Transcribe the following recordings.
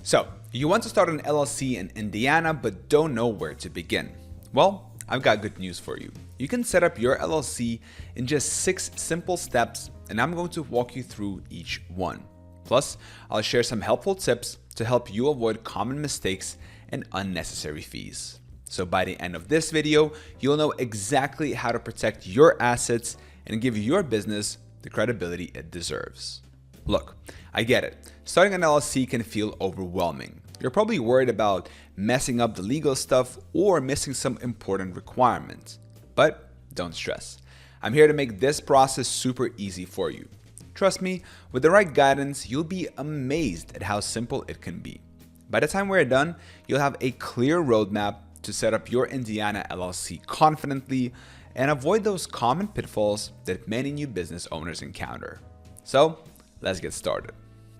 So, you want to start an LLC in Indiana but don't know where to begin. Well, I've got good news for you. You can set up your LLC in just 6 simple steps, and I'm going to walk you through each one. Plus, I'll share some helpful tips to help you avoid common mistakes and unnecessary fees. So by the end of this video, you'll know exactly how to protect your assets and give your business the credibility it deserves. Look, I get it. Starting an LLC can feel overwhelming. You're probably worried about messing up the legal stuff or missing some important requirements. But don't stress. I'm here to make this process super easy for you. Trust me, with the right guidance, you'll be amazed at how simple it can be. By the time we're done, you'll have a clear roadmap to set up your Indiana LLC confidently and avoid those common pitfalls that many new business owners encounter. So, let's get started.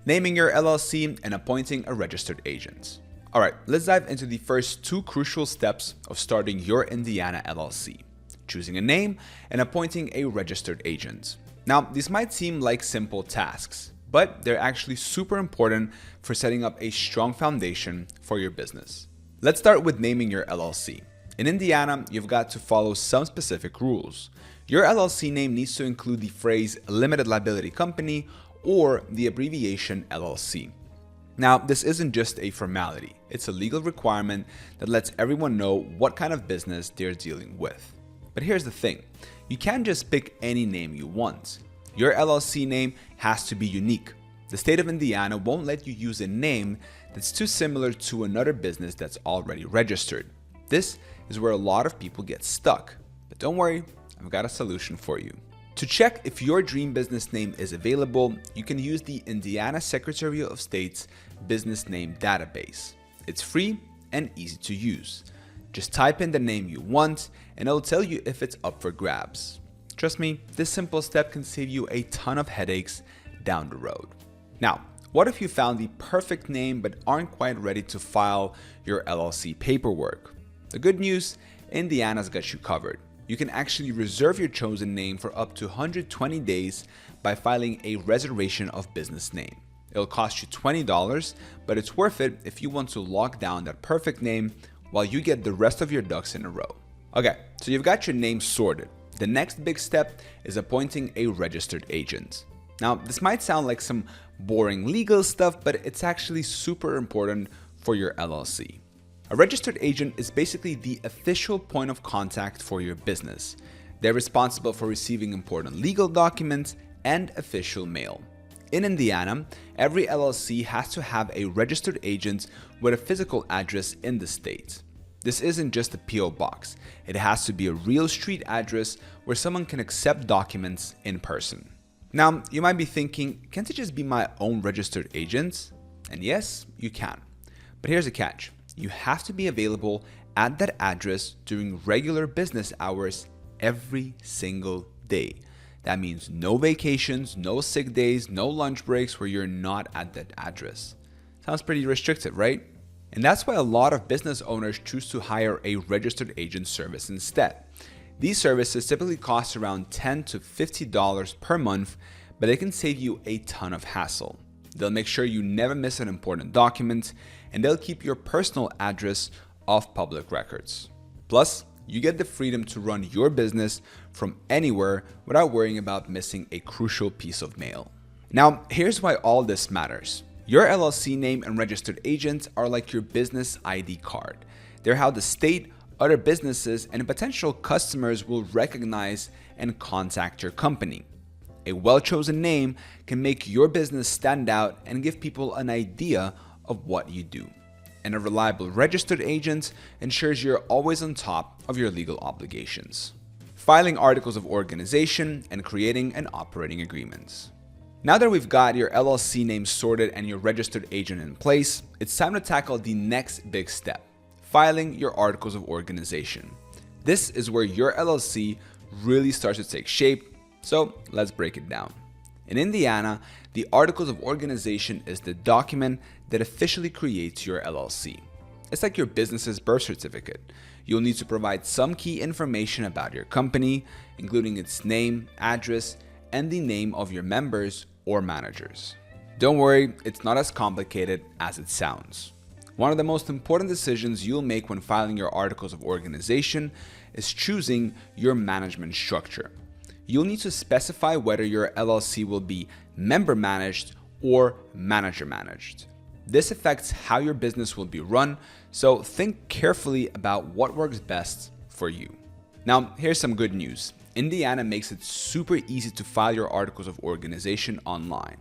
Naming your LLC and appointing a registered agent. Alright, let's dive into the first 2 crucial steps of starting your Indiana LLC. Choosing a name and appointing a registered agent. Now, these might seem like simple tasks, but they're actually super important for setting up a strong foundation for your business. Let's start with naming your LLC. In Indiana, you've got to follow some specific rules. Your LLC name needs to include the phrase limited liability company or the abbreviation LLC. Now, this isn't just a formality. It's a legal requirement that lets everyone know what kind of business they're dealing with. But here's the thing. You can't just pick any name you want. Your LLC name has to be unique. The state of Indiana won't let you use a name that's too similar to another business that's already registered. This is where a lot of people get stuck. But don't worry, I've got a solution for you. To check if your dream business name is available, you can use the Indiana Secretary of State's business name database. It's free and easy to use. Just type in the name you want and it'll tell you if it's up for grabs. Trust me, this simple step can save you a ton of headaches down the road. Now, what if you found the perfect name but aren't quite ready to file your LLC paperwork? The good news, Indiana's got you covered. You can actually reserve your chosen name for up to 120 days by filing a reservation of business name. It'll cost you $20, but it's worth it if you want to lock down that perfect name while you get the rest of your ducks in a row. Okay, so you've got your name sorted. The next big step is appointing a registered agent. Now, this might sound like some boring legal stuff, but it's actually super important for your LLC. A registered agent is basically the official point of contact for your business. They're responsible for receiving important legal documents and official mail. In Indiana, every LLC has to have a registered agent with a physical address in the state. This isn't just a PO box. It has to be a real street address where someone can accept documents in person. Now, you might be thinking, can't it just be my own registered agent? And yes, you can. But here's the catch. You have to be available at that address during regular business hours every single day. That means no vacations, no sick days, no lunch breaks where you're not at that address. Sounds pretty restrictive, right? And that's why a lot of business owners choose to hire a registered agent service instead. These services typically cost around $10 to $50 per month, but they can save you a ton of hassle. They'll make sure you never miss an important document, and they'll keep your personal address off public records. Plus, you get the freedom to run your business from anywhere without worrying about missing a crucial piece of mail. Now, here's why all this matters. Your LLC name and registered agent are like your business ID card. They're how the state, other businesses, and potential customers will recognize and contact your company. A well-chosen name can make your business stand out and give people an idea of what you do. And a reliable registered agent ensures you're always on top of your legal obligations. Filing articles of organization and creating an operating agreement. Now that we've got your LLC name sorted and your registered agent in place, it's time to tackle the next big step, filing your articles of organization. This is where your LLC really starts to take shape, so let's break it down. In Indiana, the Articles of Organization is the document that officially creates your LLC. It's like your business's birth certificate. You'll need to provide some key information about your company, including its name, address, and the name of your members or managers. Don't worry, it's not as complicated as it sounds. One of the most important decisions you'll make when filing your articles of organization is choosing your management structure. You'll need to specify whether your LLC will be member managed or manager managed. This affects how your business will be run, so think carefully about what works best for you. Now, here's some good news. Indiana makes it super easy to file your articles of organization online.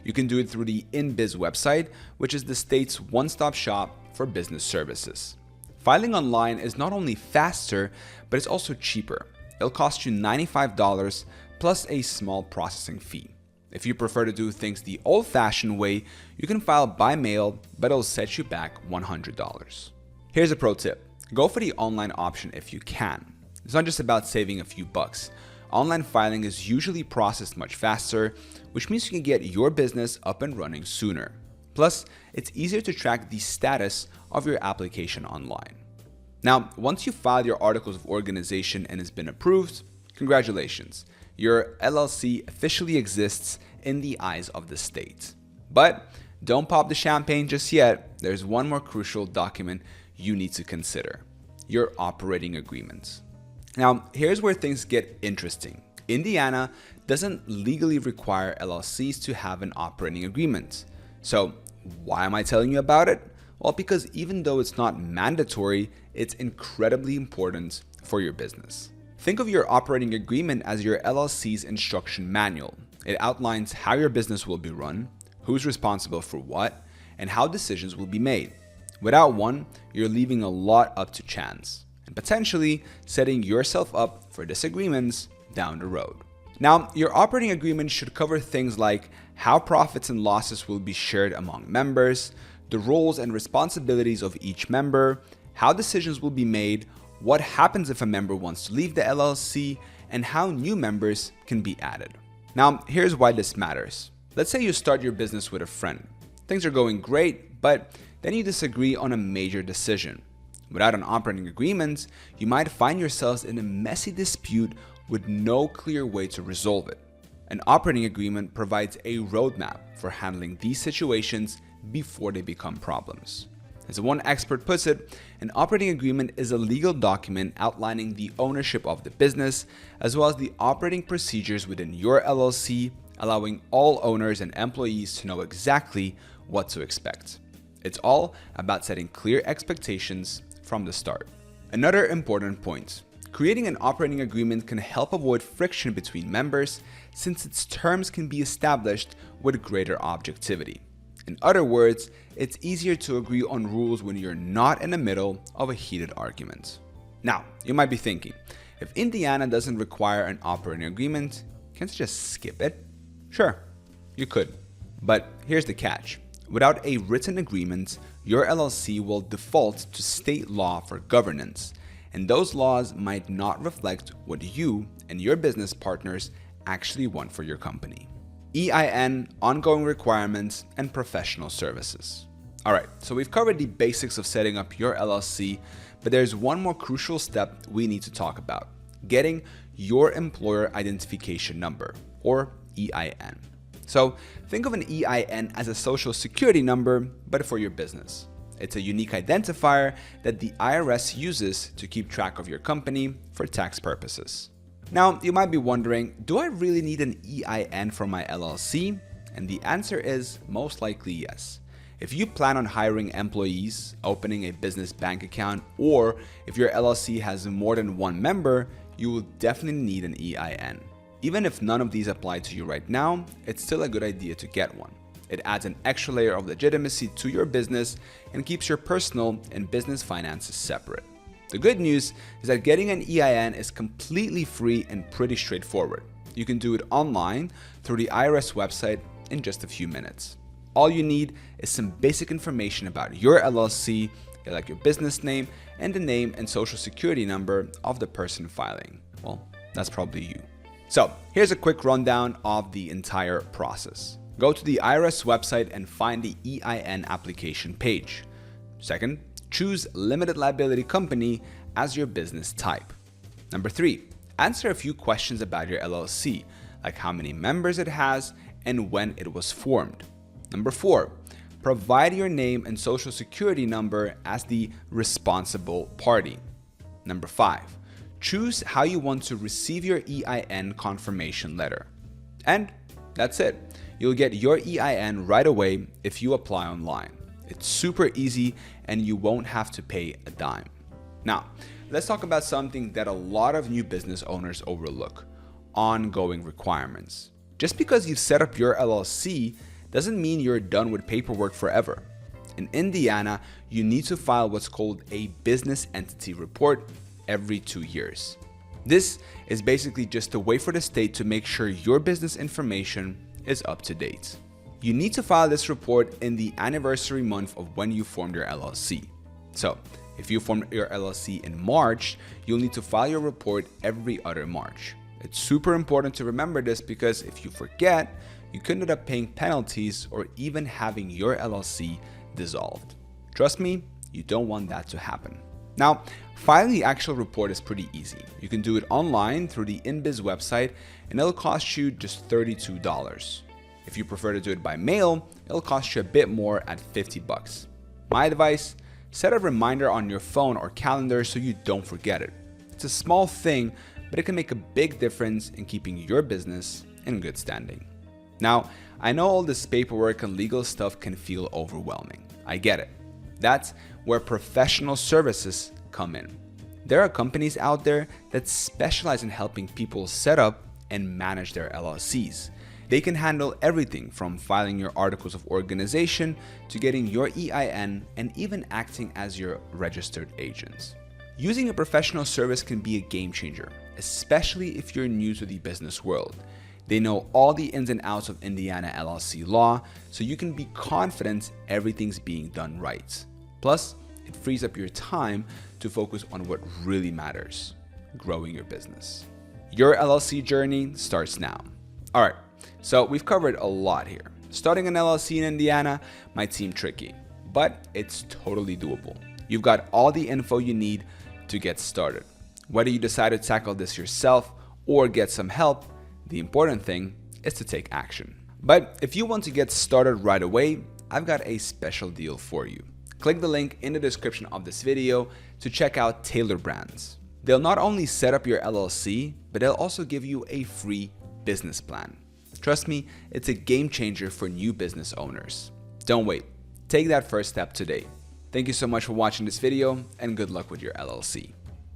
You can do it through the InBiz website, which is the state's one-stop shop for business services. Filing online is not only faster, but it's also cheaper. It'll cost you $95 plus a small processing fee. If you prefer to do things the old-fashioned way, you can file by mail, but it'll set you back $100. Here's a pro tip. Go for the online option if you can. It's not just about saving a few bucks. Online filing is usually processed much faster, which means you can get your business up and running sooner. Plus, it's easier to track the status of your application online. Now, once you file your articles of organization and it's been approved, congratulations. Your LLC officially exists in the eyes of the state. But don't pop the champagne just yet. There's one more crucial document you need to consider: your operating agreement. Now, here's where things get interesting. Indiana doesn't legally require LLCs to have an operating agreement. So, why am I telling you about it? Well, because even though it's not mandatory, it's incredibly important for your business. Think of your operating agreement as your LLC's instruction manual. It outlines how your business will be run, who's responsible for what, and how decisions will be made. Without one, you're leaving a lot up to chance and potentially setting yourself up for disagreements down the road. Now, your operating agreement should cover things like how profits and losses will be shared among members, the roles and responsibilities of each member, how decisions will be made, what happens if a member wants to leave the LLC, and how new members can be added. Now, here's why this matters. Let's say you start your business with a friend. Things are going great, but then you disagree on a major decision. Without an operating agreement, you might find yourselves in a messy dispute with no clear way to resolve it. An operating agreement provides a roadmap for handling these situations before they become problems. As one expert puts it, an operating agreement is a legal document outlining the ownership of the business, as well as the operating procedures within your LLC, allowing all owners and employees to know exactly what to expect. It's all about setting clear expectations from the start. Another important point: creating an operating agreement can help avoid friction between members, since its terms can be established with greater objectivity. In other words, it's easier to agree on rules when you're not in the middle of a heated argument. Now, you might be thinking, if Indiana doesn't require an operating agreement, can't you just skip it? Sure, you could. But here's the catch. Without a written agreement, your LLC will default to state law for governance, and those laws might not reflect what you and your business partners actually want for your company. EIN, ongoing requirements, and professional services. Alright, so we've covered the basics of setting up your LLC, but there's one more crucial step we need to talk about: getting your employer identification number, or EIN. So think of an EIN as a social security number, but for your business. It's a unique identifier that the IRS uses to keep track of your company for tax purposes. Now, you might be wondering, do I really need an EIN for my LLC? And the answer is most likely yes. If you plan on hiring employees, opening a business bank account, or if your LLC has more than one member, you will definitely need an EIN. Even if none of these apply to you right now, it's still a good idea to get one. It adds an extra layer of legitimacy to your business and keeps your personal and business finances separate. The good news is that getting an EIN is completely free and pretty straightforward. You can do it online through the IRS website in just a few minutes. All you need is some basic information about your LLC, like your business name and the name and social security number of the person filing. Well, that's probably you. So here's a quick rundown of the entire process. Go to the IRS website and find the EIN application page. Second, choose limited liability company as your business type. Number 3, answer a few questions about your LLC, like how many members it has and when it was formed. Number 4, provide your name and social security number as the responsible party. Number 5, choose how you want to receive your EIN confirmation letter. And that's it. You'll get your EIN right away if you apply online. It's super easy and you won't have to pay a dime. Now, let's talk about something that a lot of new business owners overlook: ongoing requirements. Just because you've set up your LLC doesn't mean you're done with paperwork forever. In Indiana, you need to file what's called a business entity report every 2 years. This is basically just a way for the state to make sure your business information is up to date. You need to file this report in the anniversary month of when you formed your LLC. So, if you formed your LLC in March, you'll need to file your report every other March. It's super important to remember this because if you forget, you could end up paying penalties or even having your LLC dissolved. Trust me, you don't want that to happen. Now, filing the actual report is pretty easy. You can do it online through the InBiz website and it'll cost you just $32. If you prefer to do it by mail, it'll cost you a bit more at $50. My advice, set a reminder on your phone or calendar so you don't forget it. It's a small thing, but it can make a big difference in keeping your business in good standing. Now, I know all this paperwork and legal stuff can feel overwhelming. I get it. That's where professional services come in. There are companies out there that specialize in helping people set up and manage their LLCs. They can handle everything from filing your articles of organization to getting your EIN and even acting as your registered agent. Using a professional service can be a game changer, especially if you're new to the business world. They know all the ins and outs of Indiana LLC law, so you can be confident everything's being done right. Plus, it frees up your time to focus on what really matters: growing your business. Your LLC journey starts now. All right, so we've covered a lot here. Starting an LLC in Indiana might seem tricky, but it's totally doable. You've got all the info you need to get started. Whether you decide to tackle this yourself or get some help, the important thing is to take action. But if you want to get started right away, I've got a special deal for you. Click the link in the description of this video to check out Taylor Brands. They'll not only set up your LLC, but they'll also give you a free business plan. Trust me, it's a game changer for new business owners. Don't wait. Take that first step today. Thank you so much for watching this video and good luck with your LLC.